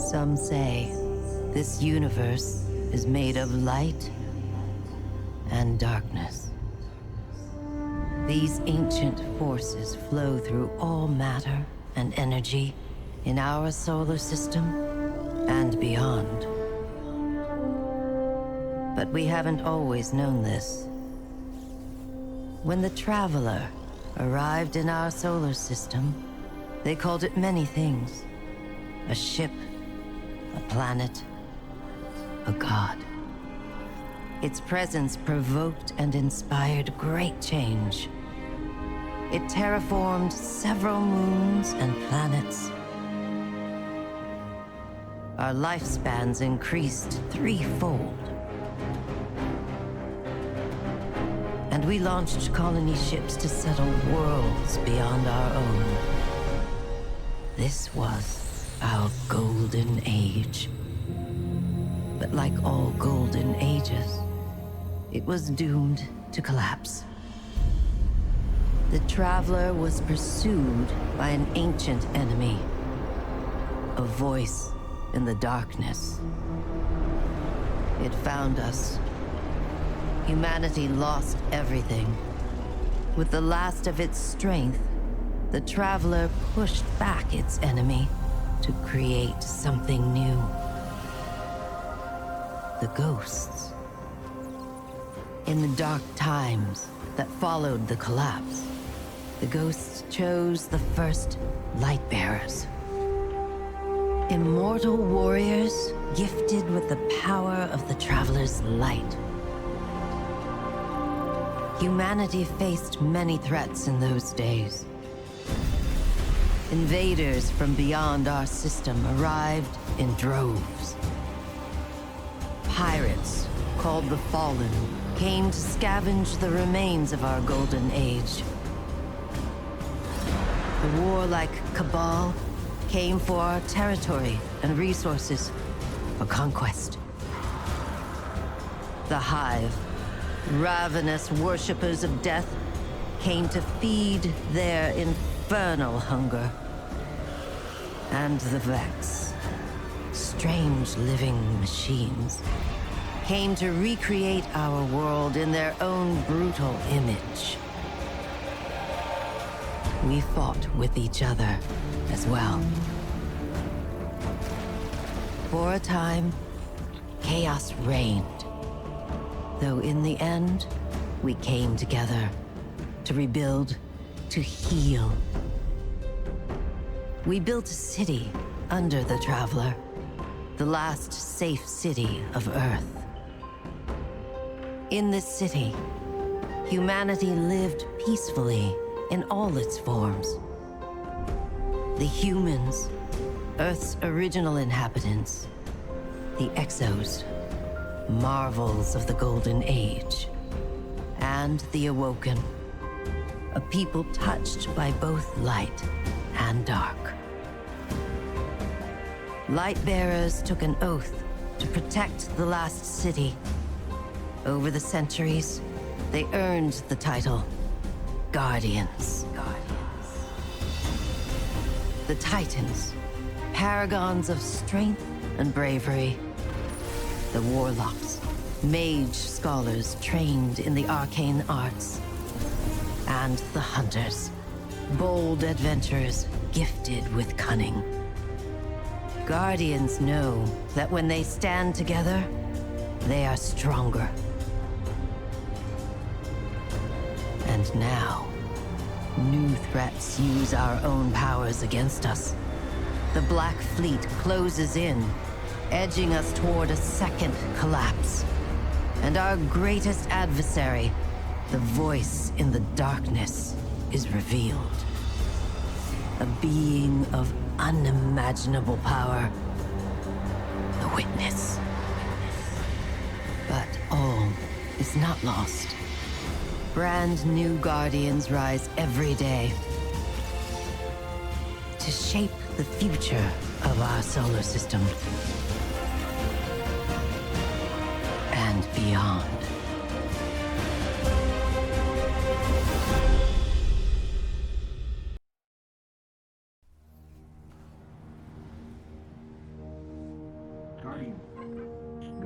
Some say this universe is made of light and darkness. These ancient forces flow through all matter and energy in our solar system and beyond. But we haven't always known this. When the Traveler arrived in our solar system, they called it many things. A ship, a planet, a god. Its presence provoked and inspired great change. It terraformed several moons and planets. Our lifespans increased threefold. And we launched colony ships to settle worlds beyond our own. This was our golden age. But like all golden ages, it was doomed to collapse. The Traveler was pursued by an ancient enemy, a voice in the darkness. It found us. Humanity lost everything. With the last of its strength, the Traveler pushed back its enemy to create something new. The ghosts. In the dark times that followed the collapse, the ghosts chose the first Lightbearers. Immortal warriors gifted with the power of the Traveler's light. Humanity faced many threats in those days. Invaders from beyond our system arrived in droves. Pirates, called the Fallen, came to scavenge the remains of our golden age. The warlike Cabal came for our territory and resources for conquest. The Hive, ravenous worshippers of death, came to feed their infernal hunger. And the Vex, strange living machines, came to recreate our world in their own brutal image. We fought with each other as well. For a time, chaos reigned. Though in the end, we came together to rebuild, to heal. We built a city under the Traveler, the last safe city of Earth. In this city, humanity lived peacefully in all its forms. The humans, Earth's original inhabitants, the Exos, marvels of the Golden Age, and the Awoken, a people touched by both light and dark. Lightbearers took an oath to protect the last city. Over the centuries, they earned the title Guardians. The Titans, paragons of strength and bravery. The Warlocks, mage scholars trained in the arcane arts. And the Hunters, bold adventurers gifted with cunning. Guardians know that when they stand together, they are stronger. And now, new threats use our own powers against us. The Black Fleet closes in, edging us toward a second collapse. And our greatest adversary, the voice in the darkness, is revealed. A being of unimaginable power. The Witness. But all is not lost. Brand new Guardians rise every day to shape the future of our solar system and beyond.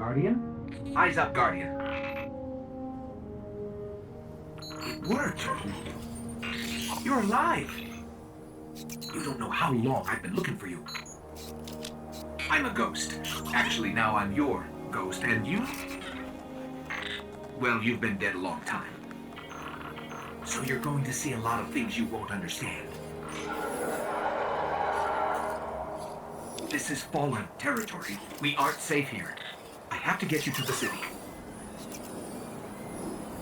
Guardian. Eyes up, Guardian. It worked. You're alive. You don't know how long I've been looking for you. I'm a ghost. Actually, now I'm your ghost, and you? Well, you've been dead a long time. So you're going to see a lot of things you won't understand. This is fallen territory. We aren't safe here. I have to get you to the city.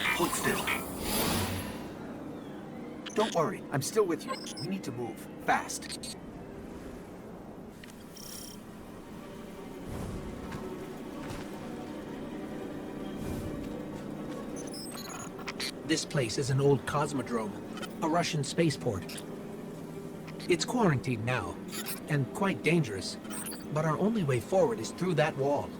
Hold still. Don't worry, I'm still with you. We need to move. Fast. This place is an old cosmodrome, a Russian spaceport. It's quarantined now, and quite dangerous, but our only way forward is through that wall.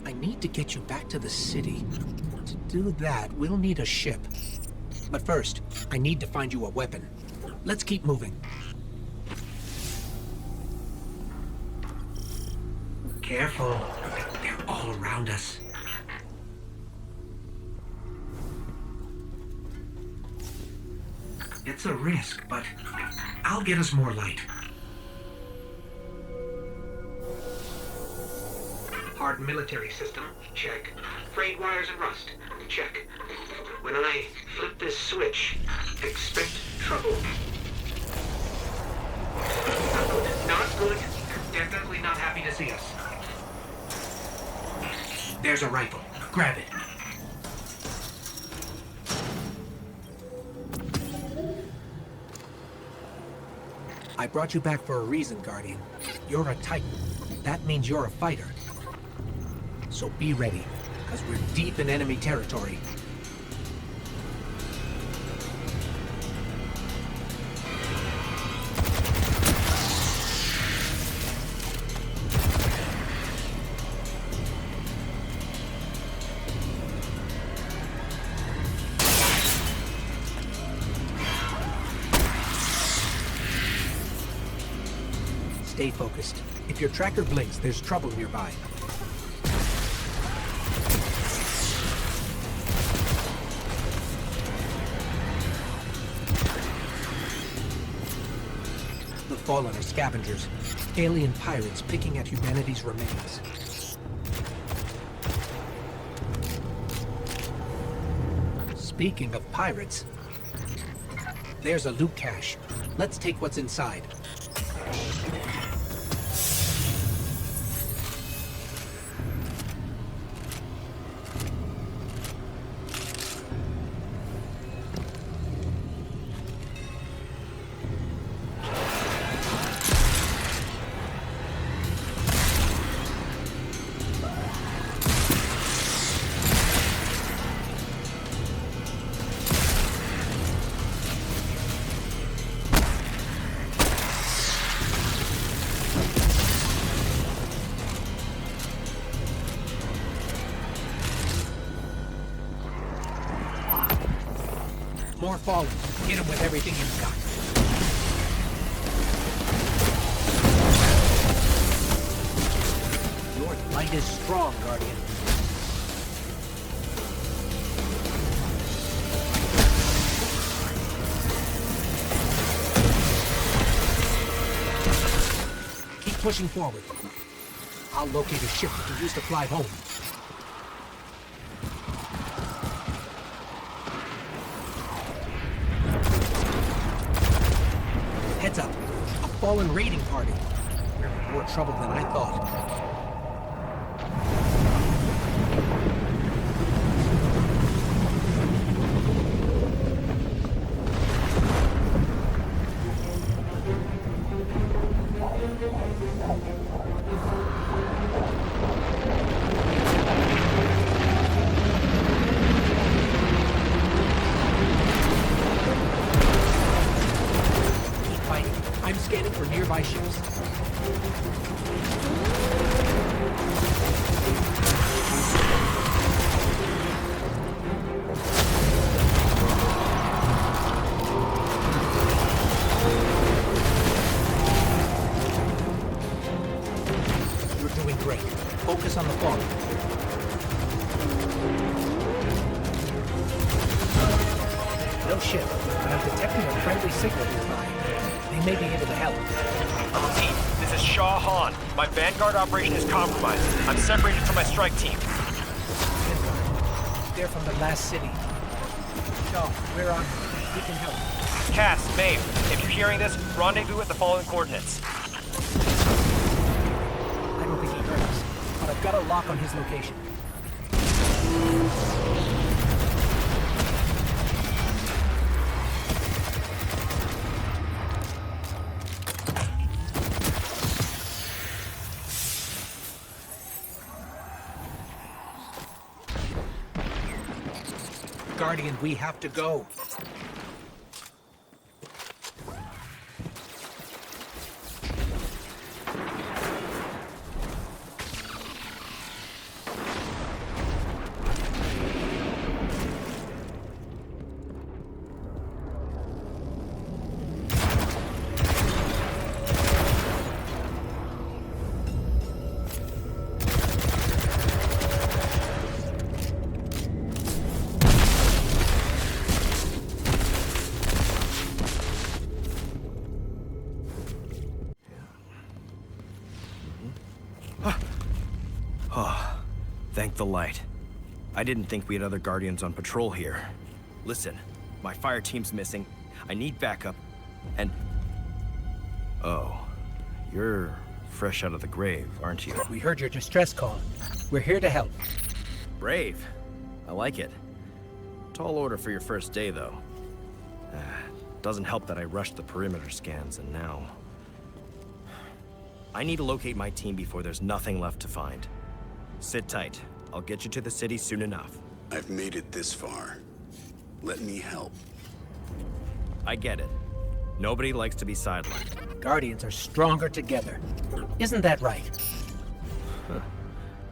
I need to get you back to the city. To do that, we'll need a ship. But first, I need to find you a weapon. Let's keep moving. Careful. They're all around us. It's a risk, but I'll get us more light. Hard military system, check. Frayed wires and rust, check. When I flip this switch, expect trouble. Not good. Not good. Definitely not happy to see us. There's a rifle. Grab it. I brought you back for a reason, Guardian. You're a Titan. That means you're a fighter. So be ready, because we're deep in enemy territory. Stay focused. If your tracker blinks, there's trouble nearby. The Fallen are scavengers, alien pirates picking at humanity's remains. Speaking of pirates, there's a loot cache. Let's take what's inside. More Fallen. Hit him with everything you've got. Your light is strong, Guardian. Keep pushing forward. I'll locate a ship we can use to fly home. Heads up. A Fallen raiding party. We're in more trouble than I thought. ship, but I'm detecting a friendly signal nearby. They may be able to help. I repeat, this is Shah Han. My Vanguard operation is compromised. I'm separated from my strike team. They're from the last city. Shaw, we're on. We can help. Cass, Maeve, if you're hearing this, rendezvous at the following coordinates. I don't think he heard us, but I've got a lock on his location. Guardian, we have to go. Thank the light. I didn't think we had other Guardians on patrol here. Listen, my fire team's missing. I need backup, and... Oh, you're fresh out of the grave, aren't you? We heard your distress call. We're here to help. Brave. I like it. Tall order for your first day, though. Doesn't help that I rushed the perimeter scans, and now... I need to locate my team before there's nothing left to find. Sit tight. I'll get you to the city soon enough. I've made it this far. Let me help. I get it. Nobody likes to be sidelined. Guardians are stronger together. Isn't that right?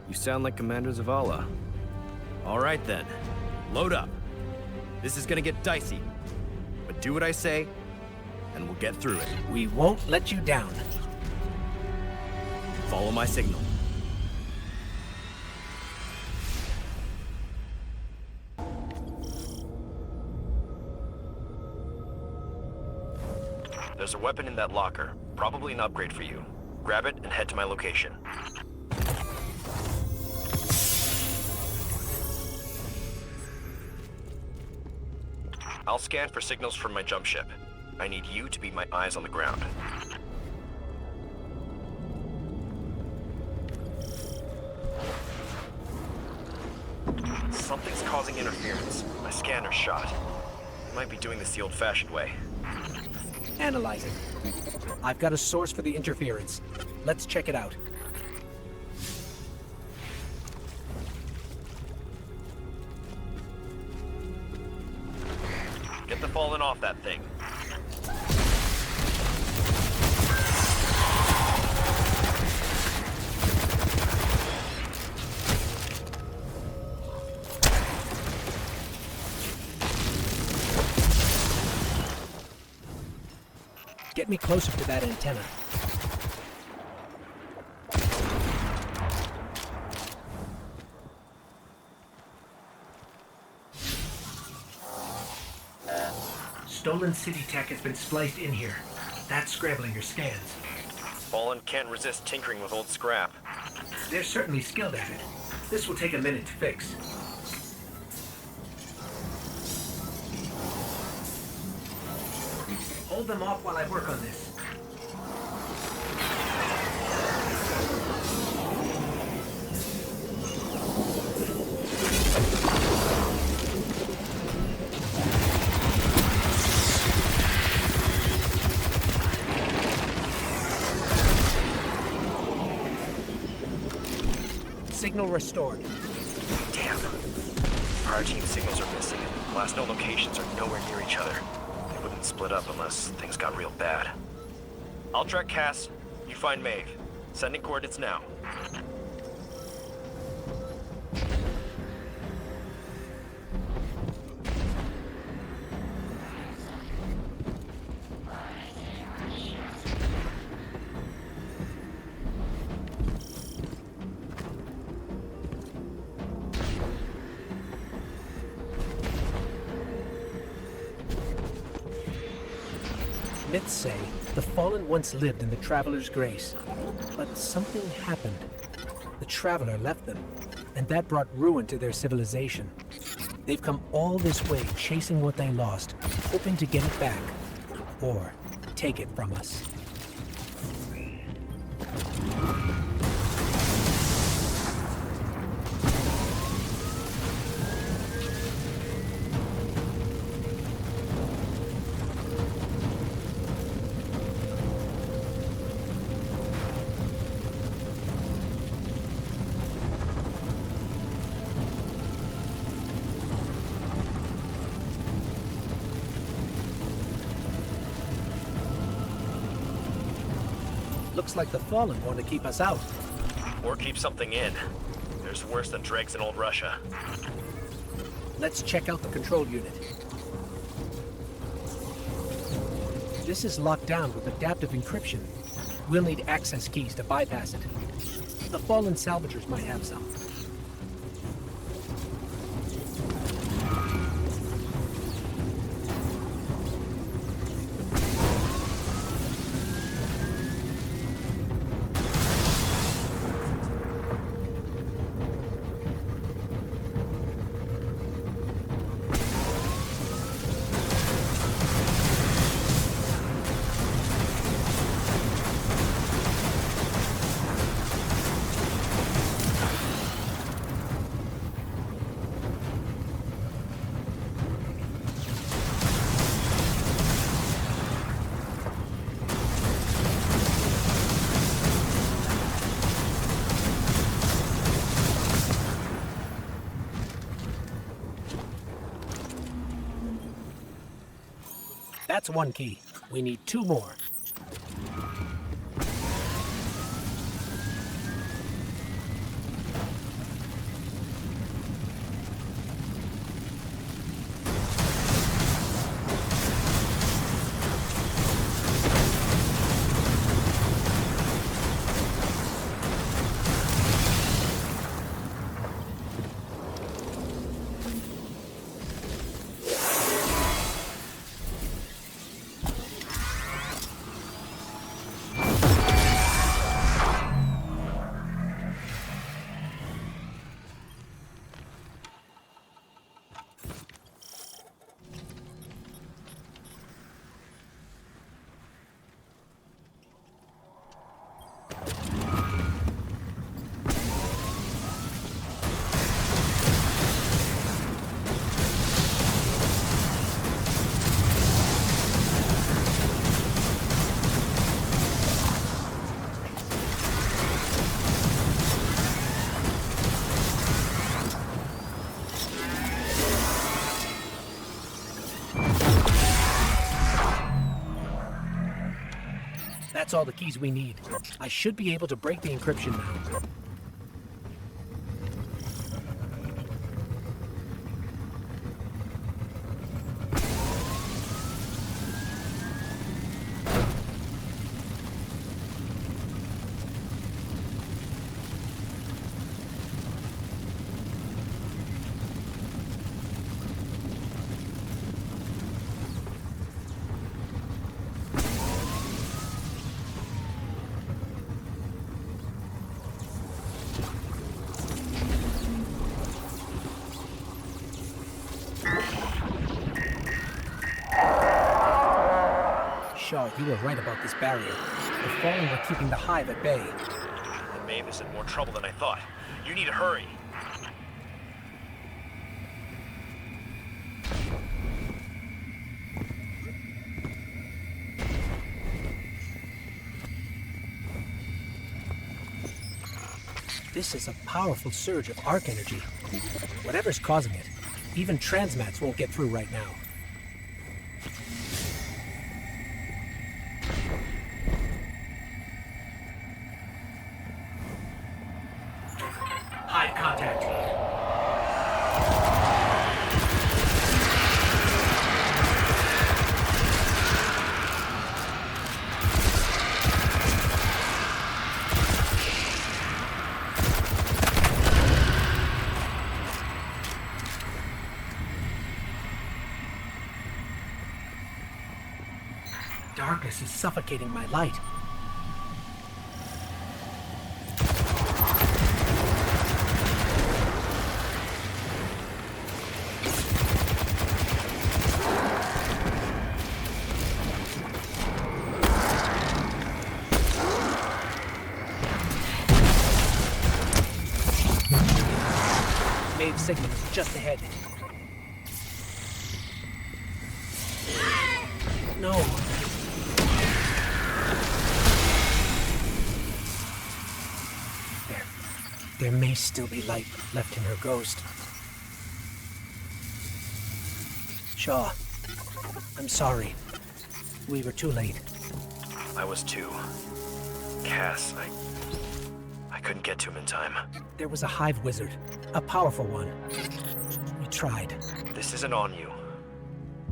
You sound like Commander Zavala. All right then. Load up. This is gonna get dicey. But do what I say, and we'll get through it. We won't let you down. Follow my signal. There's a weapon in that locker. Probably an upgrade for you. Grab it and head to my location. I'll scan for signals from my jump ship. I need you to be my eyes on the ground. Something's causing interference. My scanner's shot. I might be doing this the old-fashioned way. Analyze it. I've got a source for the interference. Let's check it out. Get the fallen off that thing. Get me closer to that antenna. Stolen city tech has been spliced in here. That's scrambling your scans. Fallen can't resist tinkering with old scrap. They're certainly skilled at it. This will take a minute to fix. Hold them off while I work on this. Signal restored. Damn. Our team signals are missing. Last known locations are nowhere near each other. They wouldn't split up unless things got real bad. I'll track Cass. You find Maeve. Sending coordinates now. Myths say the Fallen once lived in the Traveler's Grace, but something happened. The Traveler left them, and that brought ruin to their civilization. They've come all this way chasing what they lost, hoping to get it back, or take it from us. Looks like the Fallen want to keep us out. Or keep something in. There's worse than dregs in old Russia. Let's check out the control unit. This is locked down with adaptive encryption. We'll need access keys to bypass it. The Fallen salvagers might have some. That's one key. We need two more. That's all the keys we need. I should be able to break the encryption now. Shaw, you were right about this barrier. The Fallen were keeping the Hive at bay. It made this in more trouble than I thought. You need to hurry. This is a powerful surge of arc energy. Whatever's causing it, even transmats won't get through right now. Hive contact. darkness is suffocating my light. Maeve signal is just ahead. No. There may still be light left in her ghost. Shaw, I'm sorry. We were too late. I was too. Cass, I couldn't get to him in time. There was a hive wizard, a powerful one. We tried. This isn't on you.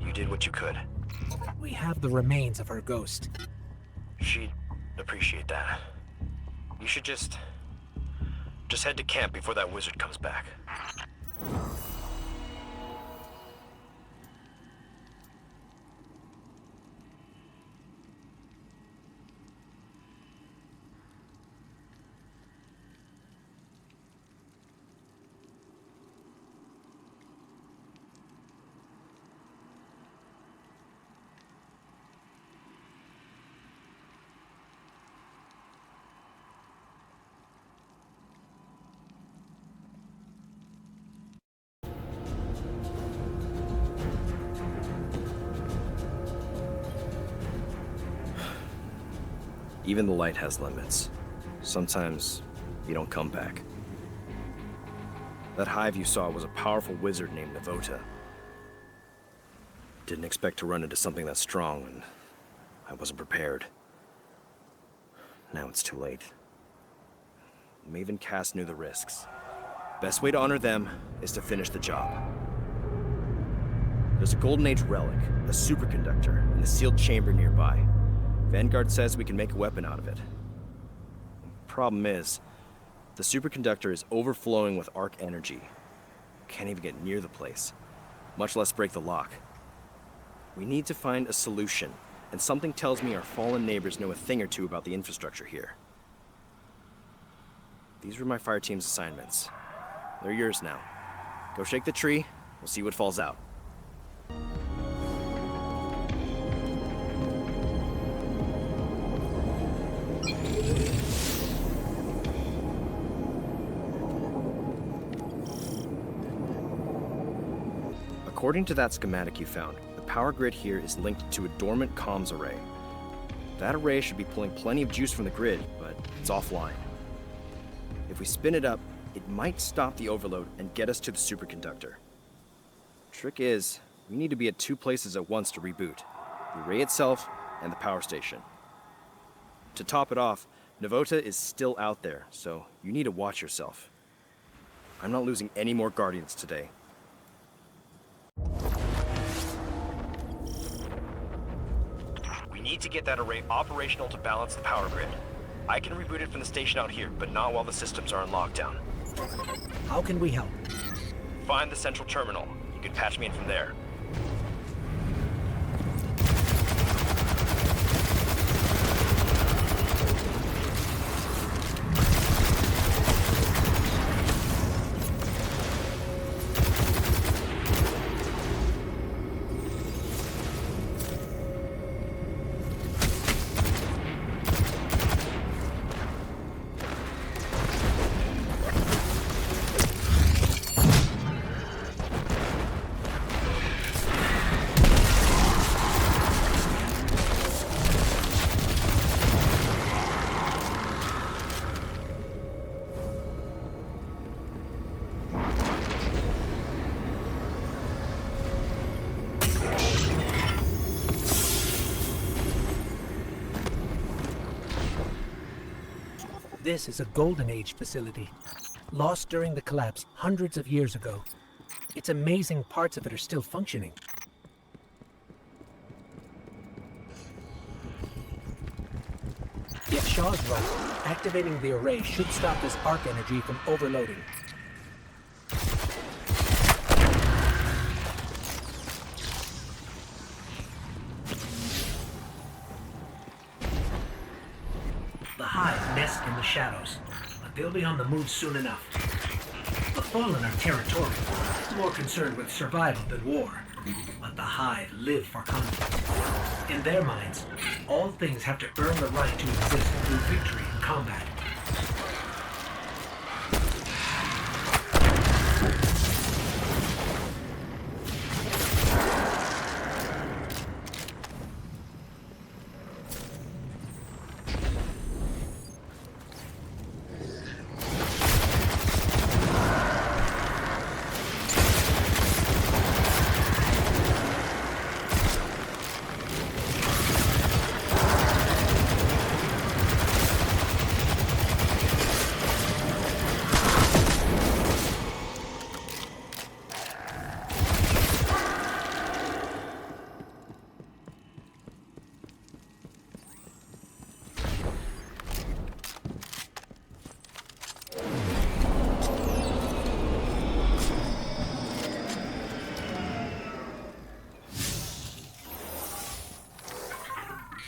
You did what you could. We have the remains of her ghost. She'd appreciate that. You should just head to camp before that wizard comes back. Even the light has limits. Sometimes you don't come back. That hive you saw was a powerful wizard named Navota. Didn't expect to run into something that strong, and I wasn't prepared. Now it's too late. Maeve and Cass knew the risks. Best way to honor them is to finish the job. There's a Golden Age relic, a superconductor, in the sealed chamber nearby. Vanguard says we can make a weapon out of it. Problem is, the superconductor is overflowing with arc energy. Can't even get near the place, much less break the lock. We need to find a solution, and something tells me our fallen neighbors know a thing or two about the infrastructure here. These were my fire team's assignments. They're yours now. Go shake the tree, we'll see what falls out. According to that schematic you found, the power grid here is linked to a dormant comms array. That array should be pulling plenty of juice from the grid, but it's offline. If we spin it up, it might stop the overload and get us to the superconductor. Trick is, we need to be at two places at once to reboot. The array itself and the power station. To top it off, Navota is still out there, so you need to watch yourself. I'm not losing any more Guardians today. We need to get that array operational to balance the power grid. I can reboot it from the station out here, but not while the systems are in lockdown. How can we help? Find the central terminal. You can patch me in from there. This is a Golden Age facility, lost during the collapse hundreds of years ago. It's amazing parts of it are still functioning. If Shaw's right, activating the array should stop this arc energy from overloading. nest in the shadows, but they'll be on the move soon enough. The Fallen are territorial, more concerned with survival than war. But the Hive live for conflict. In their minds, all things have to earn the right to exist through victory in combat.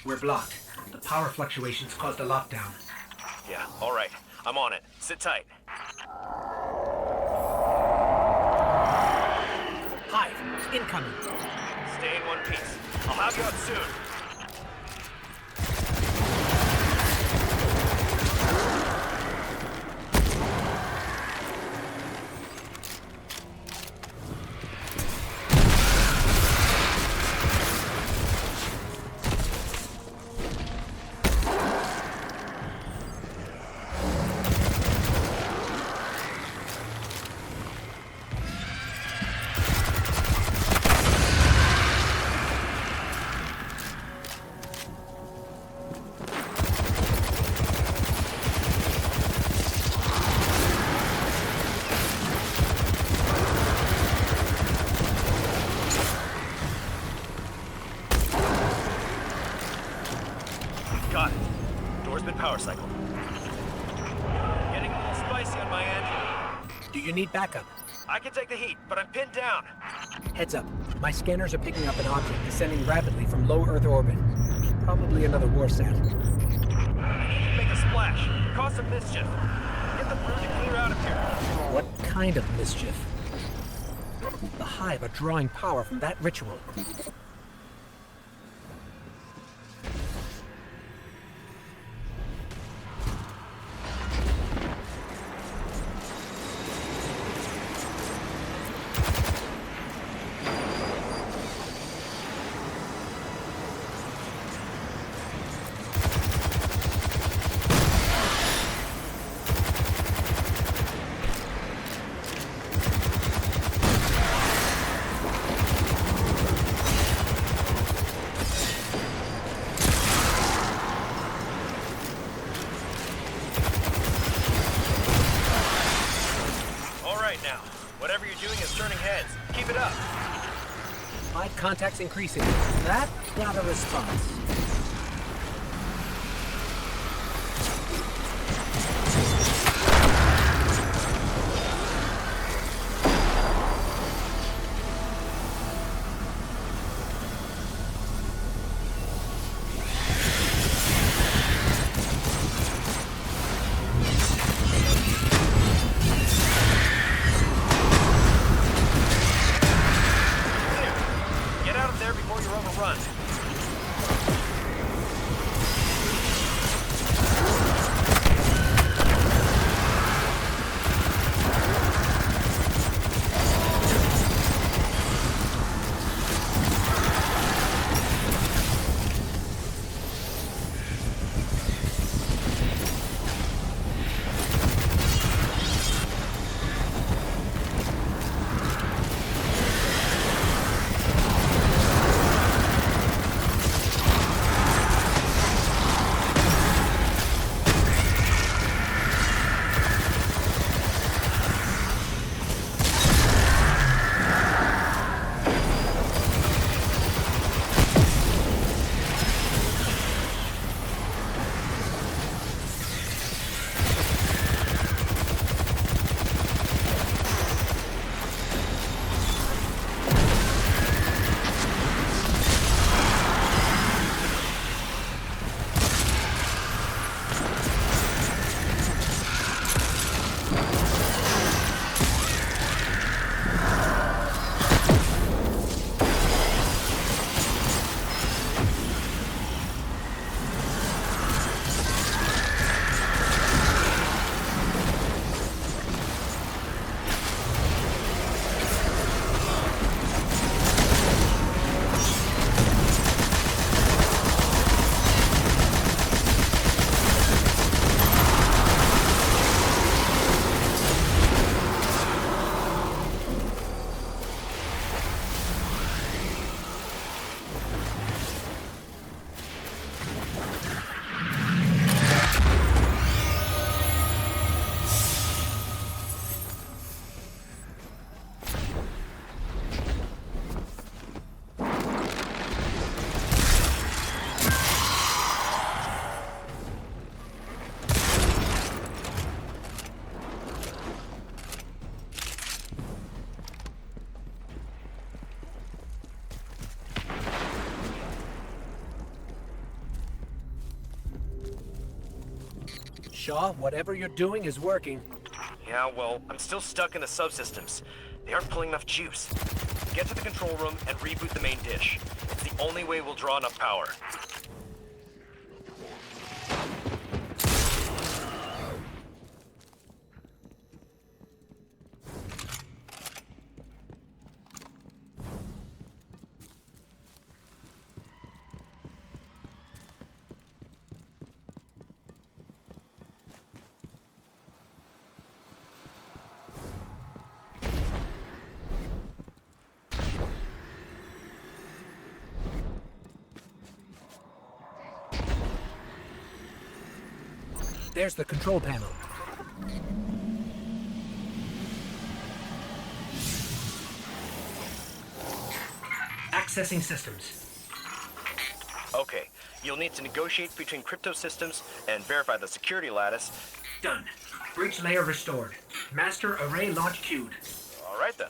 We're blocked. The power fluctuations caused a lockdown. Yeah, all right. I'm on it. Sit tight. Hive, incoming. Stay in one piece. I'll have you out soon. Got it. Door's been power cycled. Getting a little spicy on my end. Do you need backup? I can take the heat, but I'm pinned down. Heads up. My scanners are picking up an object descending rapidly from low Earth orbit. Probably another warsat. I need to make a splash. Cause some mischief. Get the brood to clear out of here. What kind of mischief? The Hive are drawing power from that ritual. Now, whatever you're doing is turning heads. Keep it up. Hive contacts increasing. That got a response. Get out of there before you're overrun. Shaw, whatever you're doing is working. Yeah, well, I'm still stuck in the subsystems. They aren't pulling enough juice. Get to the control room and reboot the main dish. It's the only way we'll draw enough power. There's the control panel. Accessing systems. Okay, you'll need to negotiate between crypto systems and verify the security lattice. Done. Breach layer restored. Master array launch queued. All right then.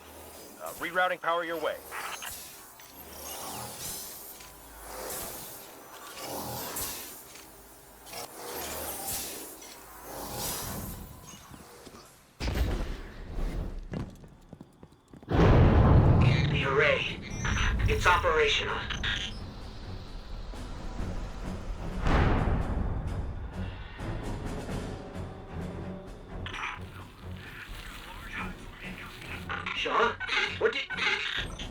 Rerouting power your way. The array. It's operational. Shaw? What did...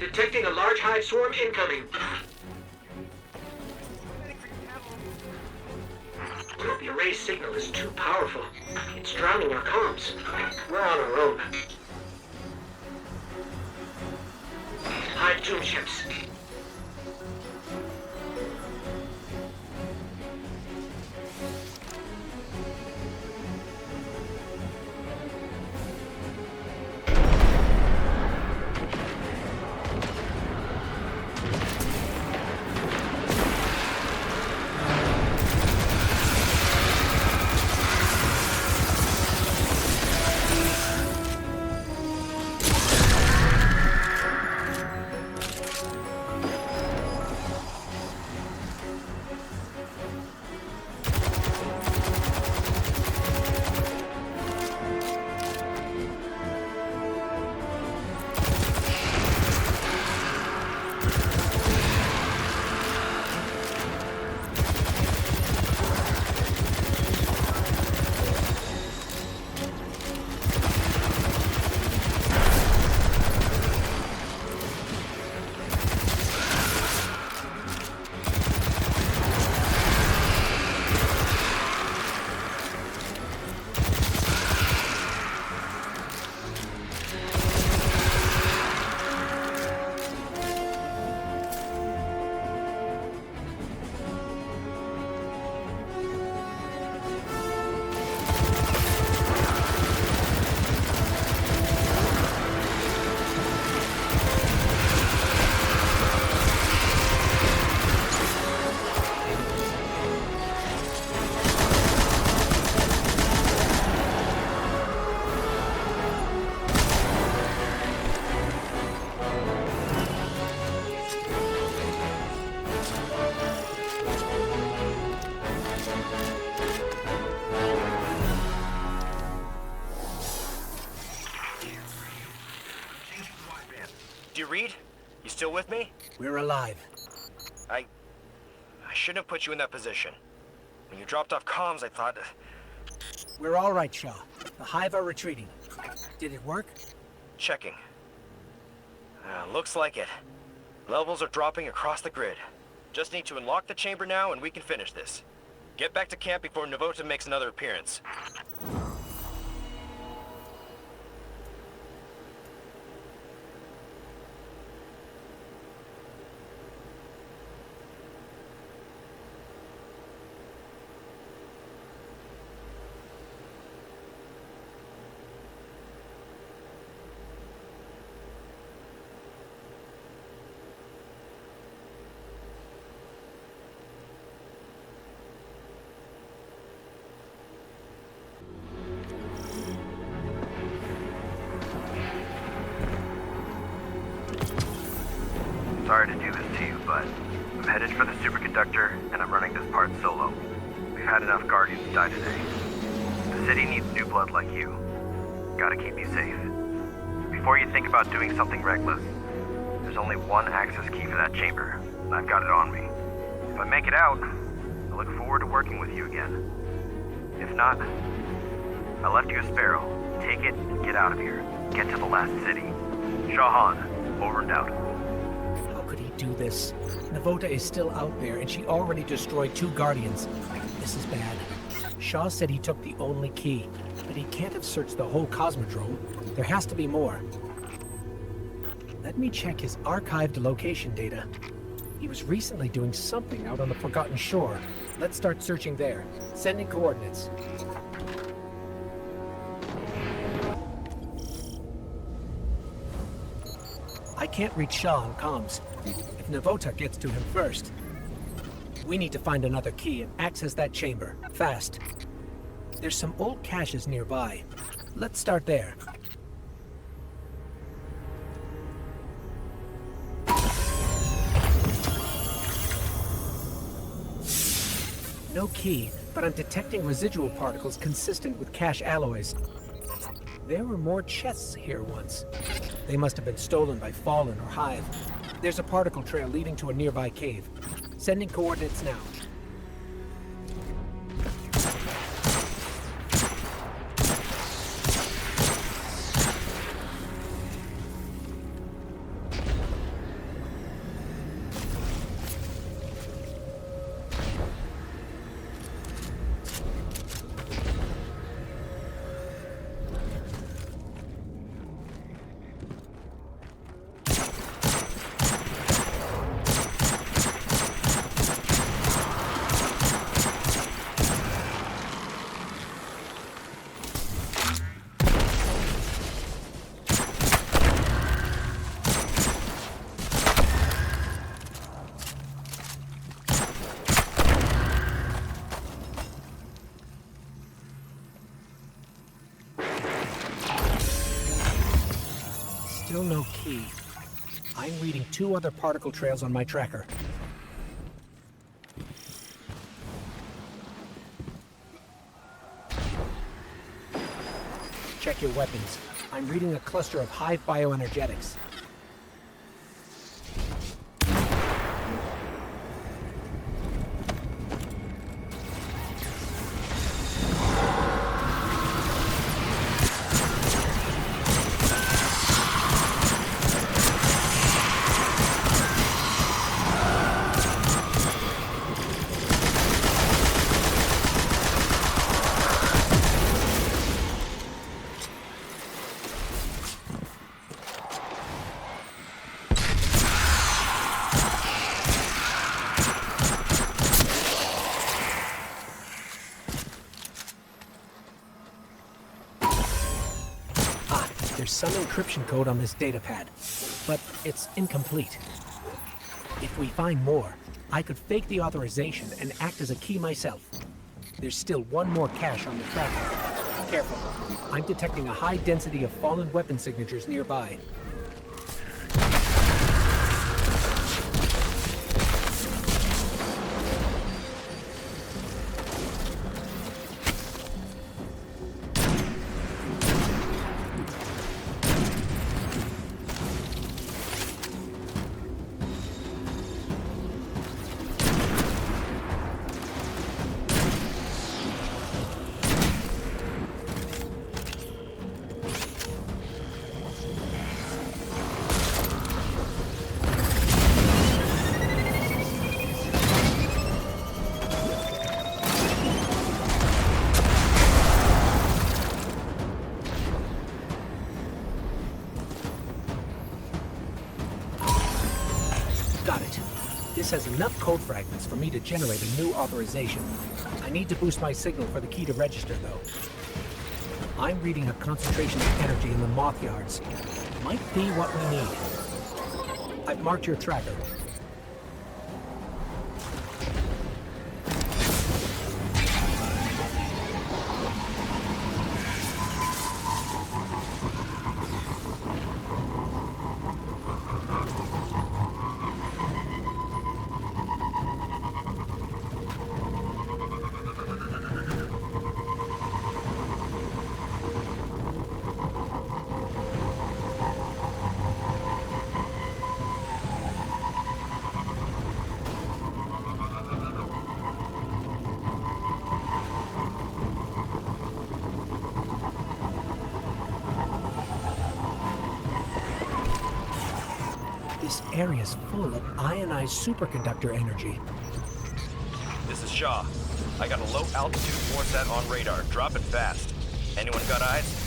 Detecting a large hive swarm incoming. The array signal is too powerful. It's drowning our comms. We're on our own. Hive tomb ships. Do you read? You still with me? We're alive. I shouldn't have put you in that position. When you dropped off comms, I thought... We're all right, Shaw. The hive are retreating. Did it work? Checking. Looks like it. Levels are dropping across the grid. Just need to unlock the chamber now and we can finish this. Get back to camp before Navota makes another appearance. Sorry to do this to you, but I'm headed for the superconductor, and I'm running this part solo. We've had enough Guardians die today. city needs new blood like you. Gotta keep you safe. Before you think about doing something reckless, there's only one access key for that chamber, and I've got it on me. If I make it out, I look forward to working with you again. If not, I left you a sparrow. Take it and get out of here. Get to the last city. Shahan, over and out. How could he do this? Navota is still out there, and she already destroyed 2 Guardians. This is bad. Shaw said he took the only key, but he can't have searched the whole Cosmodrome. There has to be more. Let me check his archived location data. He was recently doing something out on the Forgotten Shore. Let's start searching there. Sending coordinates. I can't reach Shaw on comms. If Navota gets to him first, we need to find another key and access that chamber, fast. There's some old caches nearby. Let's start there. No key, but I'm detecting residual particles consistent with cache alloys. There were more chests here once. They must have been stolen by Fallen or Hive. There's a particle trail leading to a nearby cave. Sending coordinates now. Still no key. I'm reading 2 other particle trails on my tracker. Check your weapons. I'm reading a cluster of Hive bioenergetics. There's some encryption code on this datapad, but it's incomplete. If we find more, I could fake the authorization and act as a key myself. There's still one more cache on the tracker. Careful. I'm detecting a high density of fallen weapon signatures nearby. This has enough code fragments for me to generate a new authorization. I need to boost my signal for the key to register, though. I'm reading a concentration of energy in the moth yards. Might be what we need. I've marked your tracker. This area's full of ionized superconductor energy. This is Shaw. I got a low altitude Warsat on radar, dropping fast. Anyone got eyes?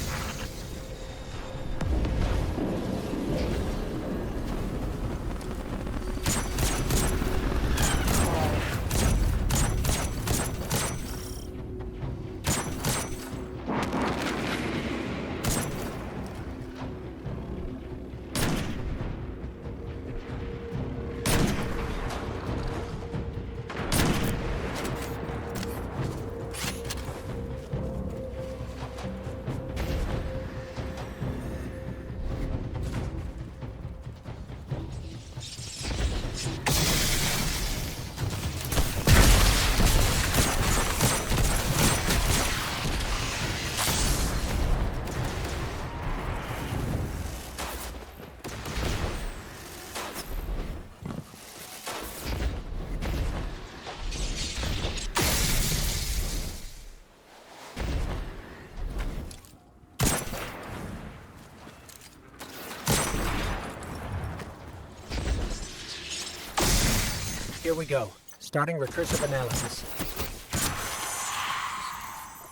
Here we go. Starting recursive analysis.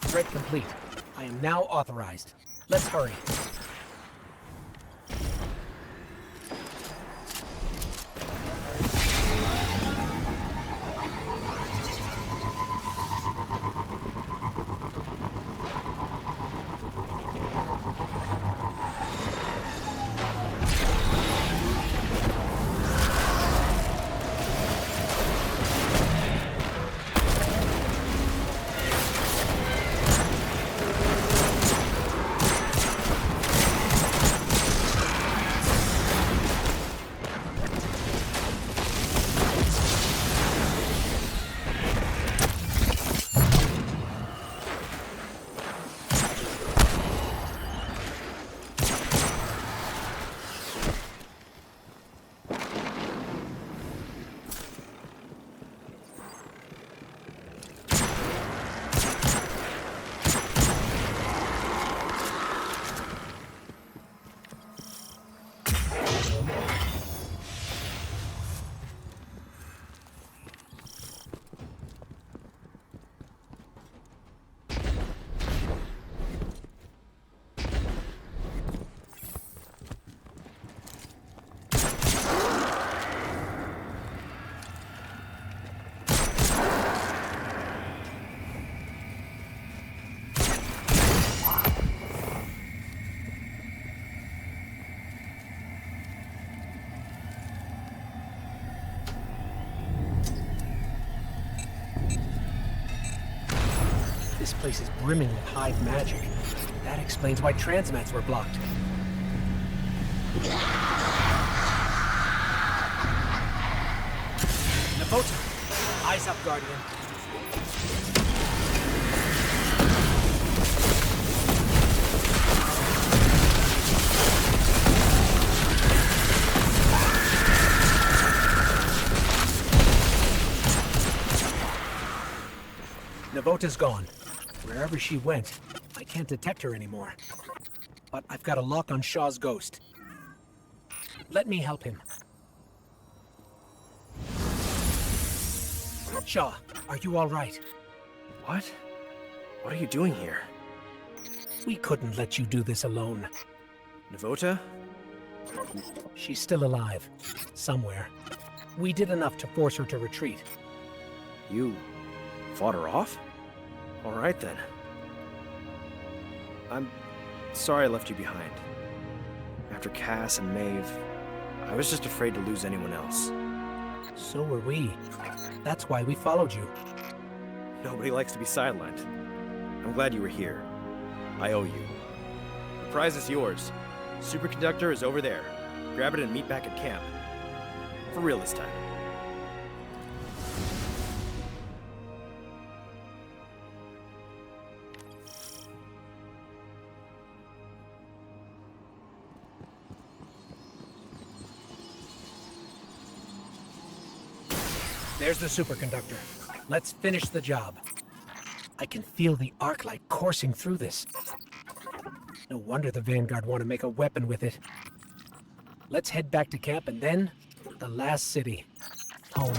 Thread complete. I am now authorized. Let's hurry. This place is brimming with hive magic. That explains why transmats were blocked. Navota! Eyes up, Guardian. Navota's gone. Wherever she went, I can't detect her anymore. But I've got a lock on Shaw's ghost. Let me help him. Shaw, are you all right? What? What are you doing here? We couldn't let you do this alone. Navota? She's still alive. Somewhere. We did enough to force her to retreat. You fought her off? All right then. I'm sorry I left you behind. After Cass and Maeve, I was just afraid to lose anyone else. So were we. That's why we followed you. Nobody likes to be sidelined. I'm glad you were here. I owe you. The prize is yours. Superconductor is over there. Grab it and meet back at camp. For real this time. There's the superconductor. Let's finish the job. I can feel the arc light coursing through this. No wonder the Vanguard want to make a weapon with it. Let's head back to camp and then the last city. Home.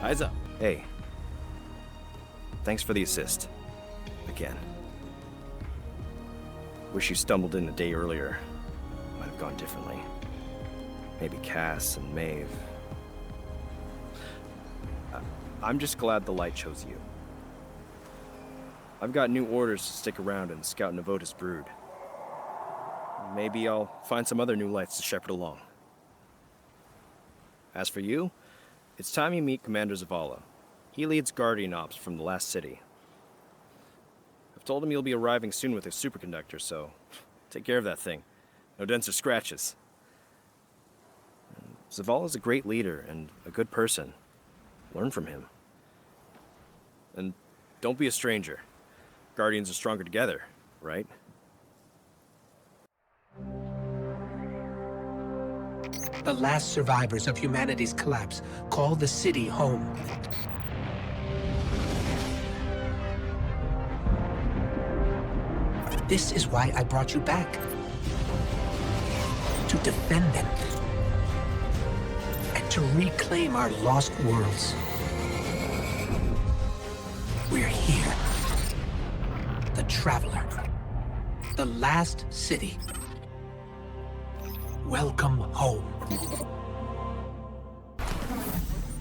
Eyes up. Hey. Thanks for the assist. Again. Wish you stumbled in a day earlier. Might have gone differently. Maybe Cass and Maeve. I'm just glad the light chose you. I've got new orders to stick around and scout Navota's brood. Maybe I'll find some other new lights to shepherd along. As for you, it's time you meet Commander Zavala. He leads Guardian Ops from the last city. I've told him you'll be arriving soon with a superconductor, so take care of that thing. No dents or scratches. Zavala's a great leader and a good person. Learn from him. And don't be a stranger. Guardians are stronger together, right? The last survivors of humanity's collapse call the city home. This is why I brought you back. To defend them. And to reclaim our lost worlds. We're here. The Traveler. The last city. Welcome home.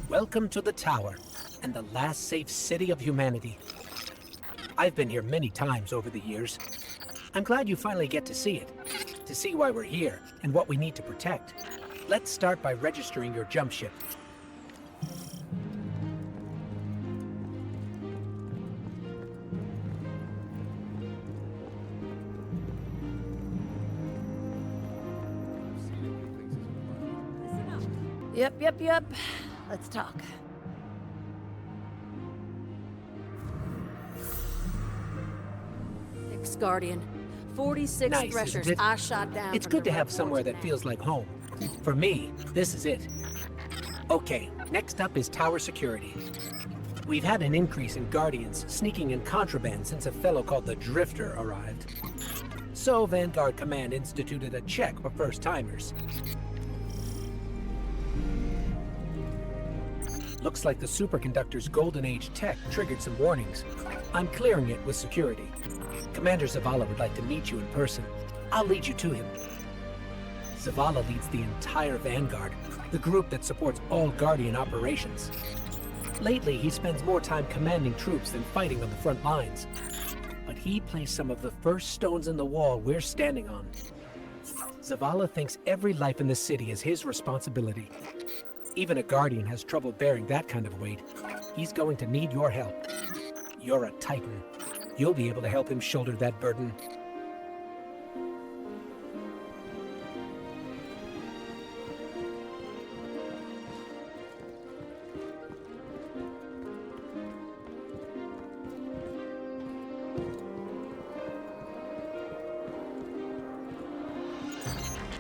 Welcome to the Tower, and the last safe city of humanity. I've been here many times over the years. I'm glad you finally get to see it, to see why we're here and what we need to protect. Let's start by registering your jump ship. Yep. Let's talk. Ex-Guardian. 46 Nice, Threshers isn't it? I shot down. It's from good the to have Red somewhere Forge that in feels like home. For me, this is it. Okay, next up is Tower Security. We've had an increase in Guardians sneaking in contraband since a fellow called the Drifter arrived. So Vanguard Command instituted a check for first-timers. Looks like the superconductor's Golden Age tech triggered some warnings. I'm clearing it with security. Commander Zavala would like to meet you in person. I'll lead you to him. Zavala leads the entire Vanguard, the group that supports all Guardian operations. Lately, he spends more time commanding troops than fighting on the front lines. But he placed some of the first stones in the wall we're standing on. Zavala thinks every life in the city is his responsibility. Even a Guardian has trouble bearing that kind of weight. He's going to need your help. You're a Titan. You'll be able to help him shoulder that burden.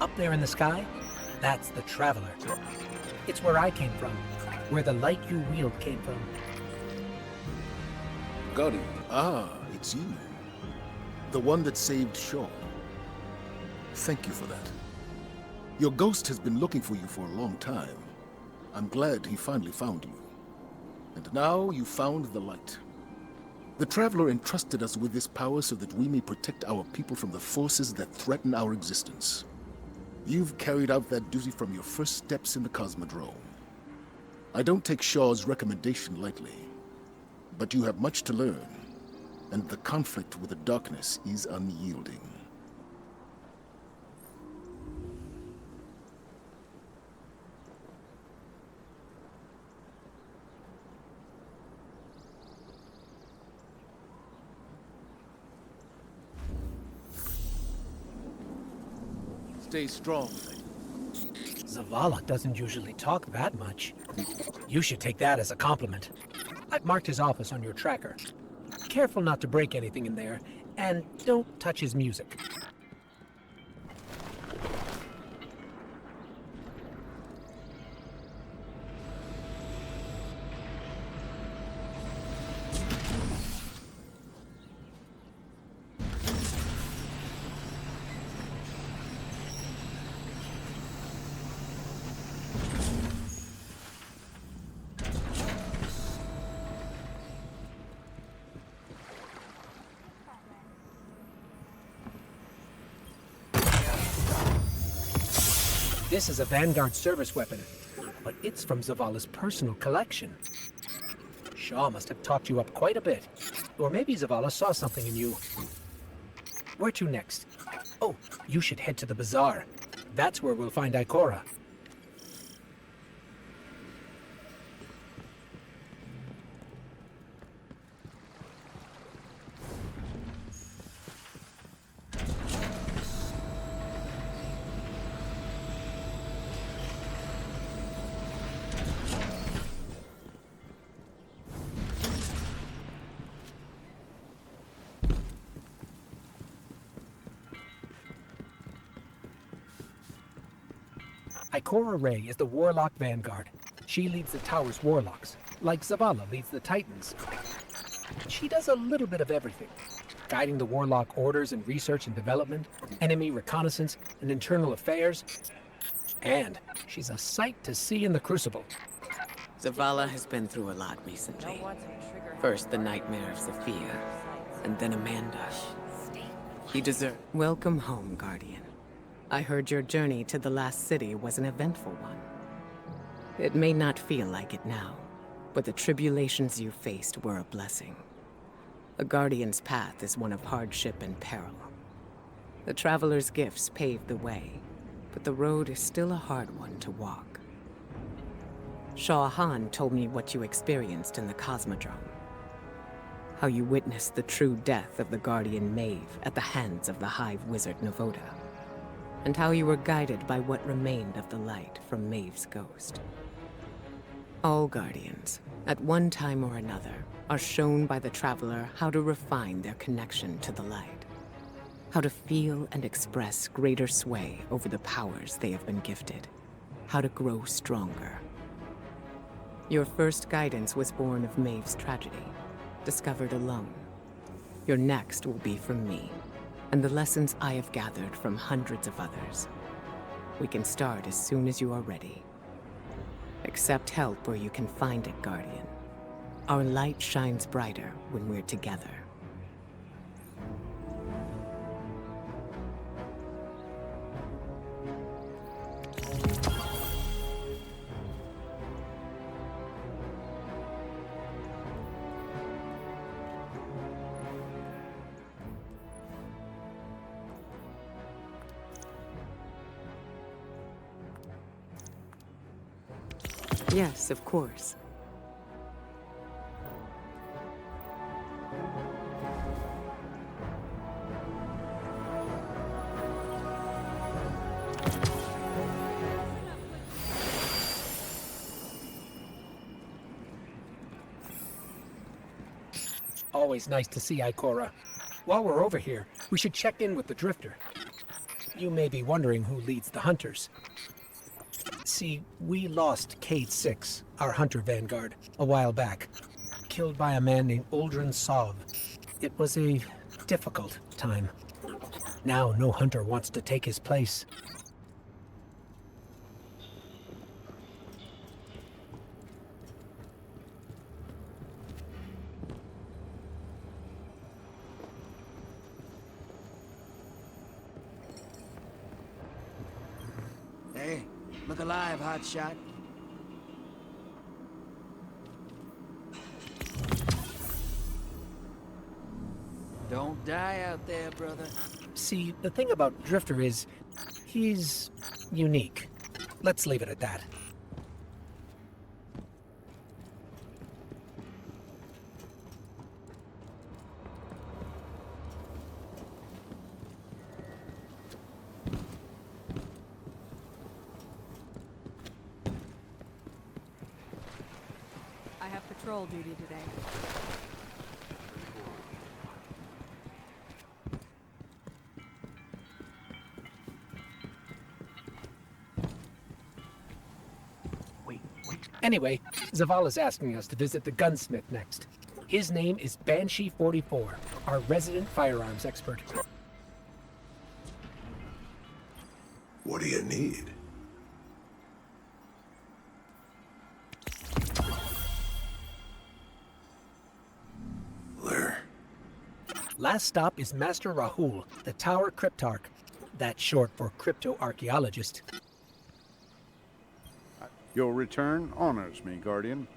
Up there in the sky, that's the Traveler. It's where I came from, where the light you wield came from. Guardian, it's you. The one that saved Shaw. Thank you for that. Your ghost has been looking for you for a long time. I'm glad he finally found you. And now you found the light. The Traveler entrusted us with this power so that we may protect our people from the forces that threaten our existence. You've carried out that duty from your first steps in the Cosmodrome. I don't take Shaw's recommendation lightly, but you have much to learn, and the conflict with the darkness is unyielding. Stay strong. Zavala doesn't usually talk that much. You should take that as a compliment. I've marked his office on your tracker. Careful not to break anything in there, and don't touch his music. This is a Vanguard service weapon, but it's from Zavala's personal collection. Shaw must have talked you up quite a bit. Or maybe Zavala saw something in you. Where to next? Oh, you should head to the bazaar. That's where we'll find Ikora. Ikora Rey is the Warlock Vanguard. She leads the Tower's Warlocks, like Zavala leads the Titans. She does a little bit of everything, guiding the Warlock orders in research and development, enemy reconnaissance, and internal affairs. And she's a sight to see in the Crucible. Zavala has been through a lot recently. First the nightmare of Sophia, and then Amanda. He deserves... Welcome home, Guardian. I heard your journey to the last city was an eventful one. It may not feel like it now, but the tribulations you faced were a blessing. A Guardian's path is one of hardship and peril. The Traveler's gifts paved the way, but the road is still a hard one to walk. Shah Han told me what you experienced in the Cosmodrome. How you witnessed the true death of the Guardian Maeve at the hands of the Hive Wizard Navoda. And how you were guided by what remained of the light from Maeve's ghost. All Guardians, at one time or another, are shown by the Traveler how to refine their connection to the light. How to feel and express greater sway over the powers they have been gifted. How to grow stronger. Your first guidance was born of Maeve's tragedy, discovered alone. Your next will be from me, and the lessons I have gathered from hundreds of others. We can start as soon as you are ready. Accept help where you can find it, Guardian. Our light shines brighter when we're together. Yes, of course. Always nice to see Ikora. While we're over here, we should check in with the Drifter. You may be wondering who leads the Hunters. See, we lost Cade 6, our Hunter Vanguard, a while back. Killed by a man named Uldren Sov. It was a difficult time. Now no Hunter wants to take his place. Hey, look alive, hotshot. Don't die out there, brother. See, the thing about Drifter is, he's unique. Let's leave it at that. patrol duty today. Anyway, Zavala's asking us to visit the gunsmith next. His name is Banshee-44, our resident firearms expert. What do you need? Where? Last stop is Master Rahul, the Tower Cryptarch. That's short for crypto-archaeologist. Your return honors me, Guardian.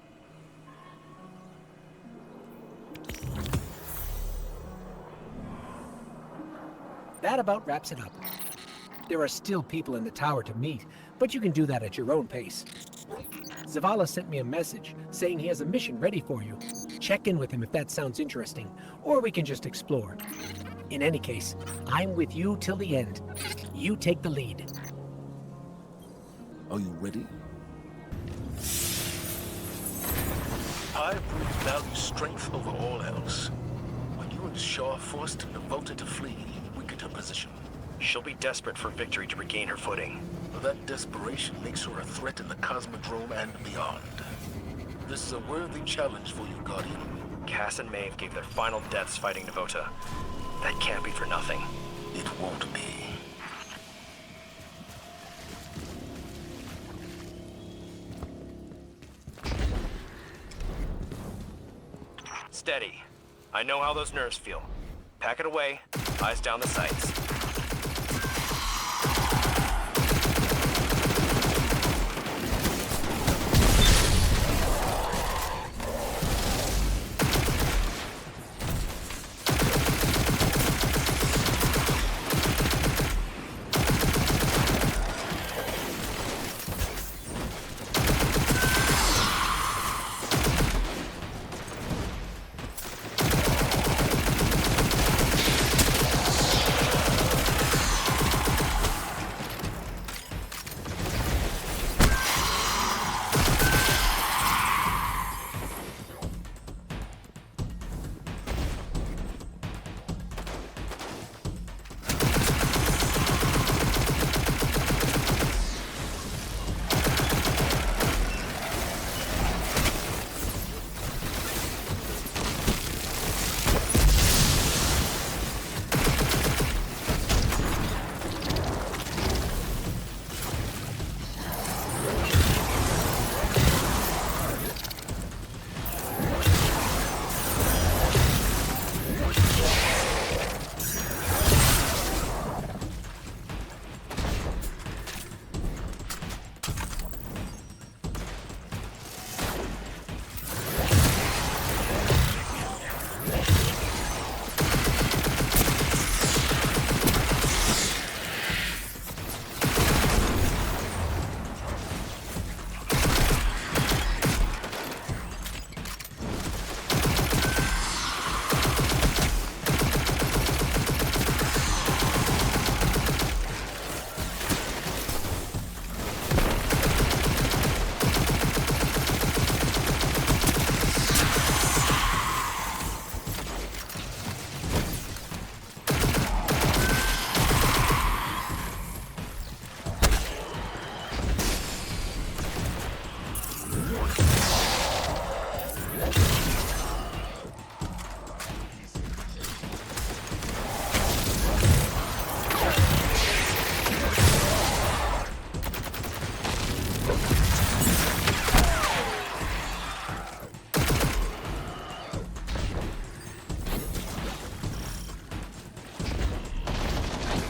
That about wraps it up. There are still people in the tower to meet, but you can do that at your own pace. Zavala sent me a message saying he has a mission ready for you. Check in with him if that sounds interesting, or we can just explore. In any case, I'm with you till the end. You take the lead. Are you ready? I value strength over all else. When you and Shaw forced Navota to flee, we weakened her position. She'll be desperate for victory to regain her footing. That desperation makes her a threat in the Cosmodrome and beyond. This is a worthy challenge for you, Guardian. Cass and Maeve gave their final deaths fighting Navota. That can't be for nothing. It won't be. Steady. I know how those nerves feel. Pack it away, eyes down the sights.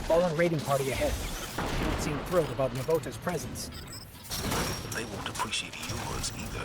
Fallen raiding party ahead. Don't seem thrilled about Navota's presence. They won't appreciate yours either.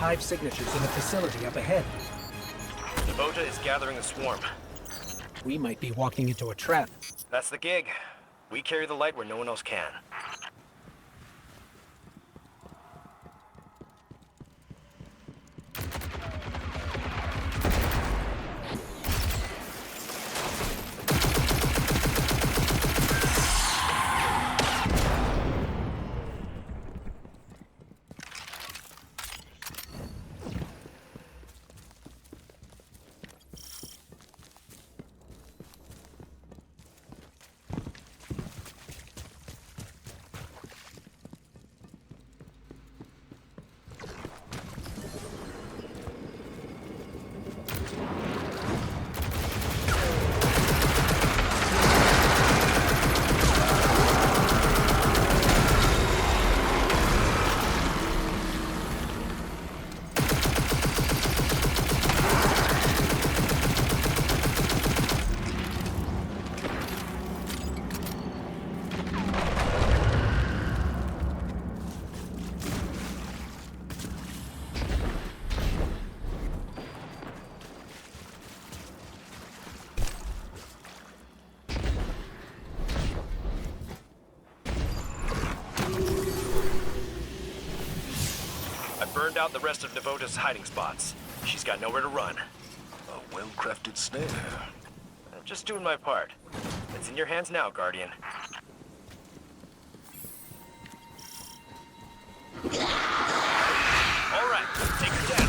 hive signatures in a facility up ahead. Devota is gathering a swarm. We might be walking into a trap. That's the gig. We carry the light where no one else can. Burned out the rest of Devota's hiding spots. She's got nowhere to run. A well-crafted snare. Just doing my part. It's in your hands now, Guardian. All right, take her down.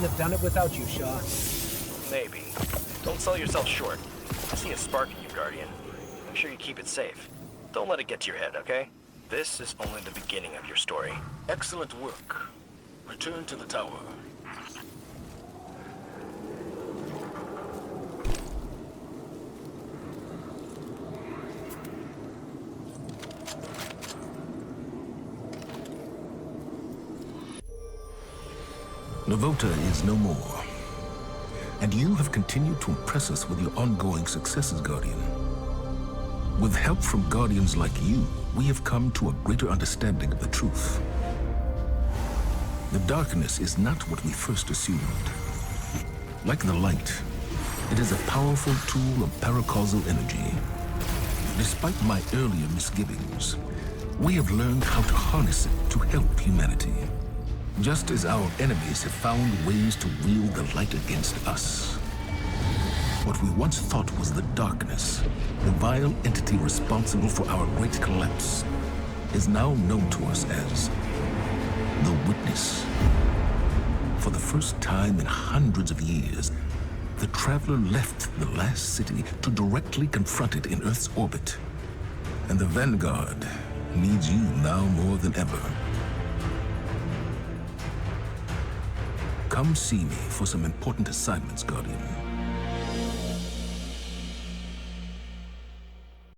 have done it without you, Shaw. Maybe. Don't sell yourself short. I see a spark in you, Guardian. Make sure you keep it safe. Don't let it get to your head, okay? This is only the beginning of your story. Excellent work. Return to the tower. Navota is no more. And you have continued to impress us with your ongoing successes, Guardian. With help from Guardians like you, we have come to a greater understanding of the truth. The darkness is not what we first assumed. Like the light, it is a powerful tool of paracausal energy. Despite my earlier misgivings, we have learned how to harness it to help humanity. Just as our enemies have found ways to wield the light against us. What we once thought was the darkness, the vile entity responsible for our great collapse, is now known to us as the Witness. For the first time in hundreds of years, the Traveler left the last city to directly confront it in Earth's orbit. And the Vanguard needs you now more than ever. Come see me for some important assignments, Guardian.